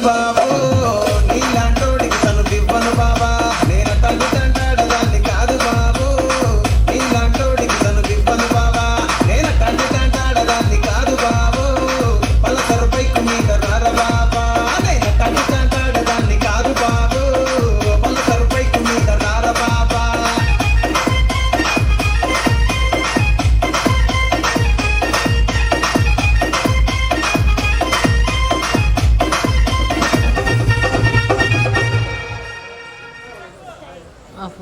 బాబు నీలాంటోడికి తను ఇవ్వను బాబా నేను తల్లి తంటాడదాన్ని కాదు బాబు నీలాంటోడికి తను ఇవ్వను బాబా నేను తల్లి తంటాడదాన్ని కాదు బాబు పలసరు బైకు మీద రార బాబా నేను తల్లి తంటాడదాన్ని కాదు బాబు పలసరు బైకు మీద రార బాబా ఆఫ్